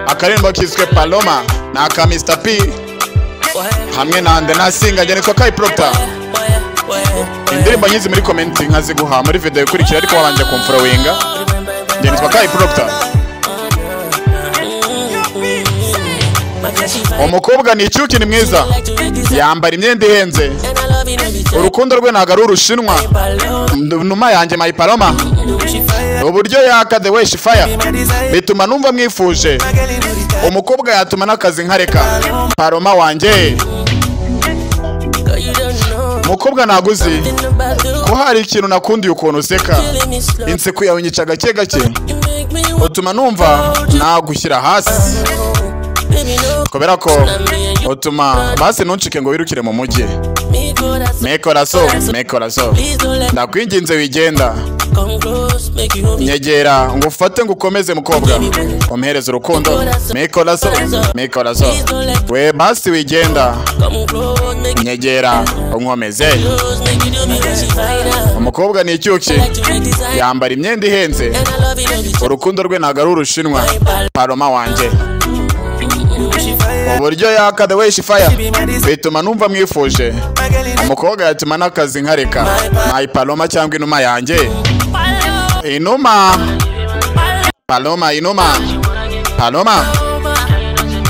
akarimbo kiswe Paloma na ka Mr P hamwe na Nasinga njye nitwa Kai Proctor. Indirimbo nyizi muri comment nkaziguha muri video ikurikira ariko wabanje kumfollowinga. Njye nitwa Kai Proctor. Umukobwa ni icyuki ni mwiza, yambara imyenda ihenze, urukundo rwe ntago ari urushinwa, numa yanjye My Paloma, uburyo yaka the way she fire bituma numva mwifuje. Umukobwa yatuma n'akazi nkareka. Paloma wanjye, mukobwa naguzi ko hari ikintu nakundiye ukuntu useka, inseko yawe nyica gake gake, utuma numva nagushyira hasi kubera ko utuma basi ntuncike ngo wirukire mu mujyi. Mekoraso ndakwinginze wigenda, nyegera ngo ufate ngo ukomeze mukobwa, umhereze urukundo. Mekoraso we basi wigenda, nyegera unkomeze. Umukobwa ni icyuki, yambara imyenda ihenze, urukundo rwe ntago ari urushinwa. Paloma wanjye, uburyo yaka the way she fire bituma numva mwifuje. Umukobwa yatuma n'akazi nkareka. My Paloma cyangwa inuma yanjye. Inuma Paloma,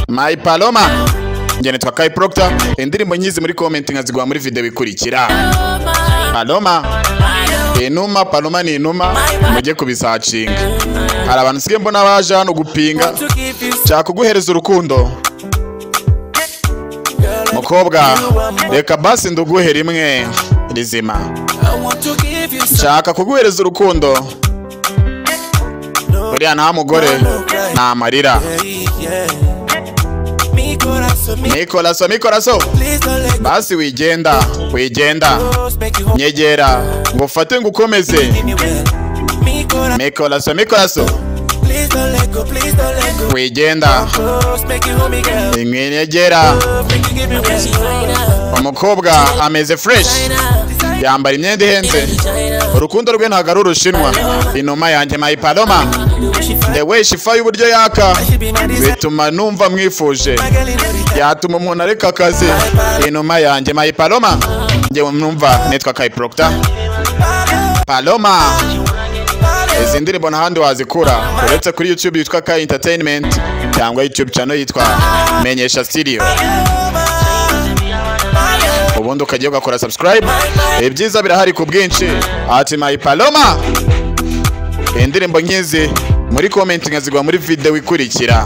My Paloma. Njye nitwa Kai Proctor. Indirimbo nyizi muri comment nkazigwa muri video ikurikira. Paloma, inuma, Paloma ni inuma, mujye kubisacinga. Hari abantu sige mbona baje hano gupinga, nshaka kuguhereza urukundo. Mukobwa reka basi nduguhe rimwe rizima, nshaka kuguhereza urukundo. Buriya nta mugore nta marira. Mekoraso basi wigenda, nyegera ngo ufate ngo ukomeze. Mekoraso wigenda, nyegera. Umukobwa ameze fresh, yambara imyenda ihenze, urukundo rwe ntago ari urushinwa. Inuma yanjye My Paloma, the way she fire uburyo yaka bituma numva mwifuje, yatuma umuntu areka akazi. Inuma yanjye My Paloma, njye numva nitwa Kai Proctor. Paloma, izi ndirimbo n'ahandi wazikura uretse kuri YouTube yitwa Kai Entertainment cyangwa YouTube channel yitwa Menyesha Studio. Ubundi ukagiye ugakora subscribe, ibyiza birahari ku bwinshi. Ati My Paloma, indirimbo nkizi muri comment nkazigwa muri video ikurikira.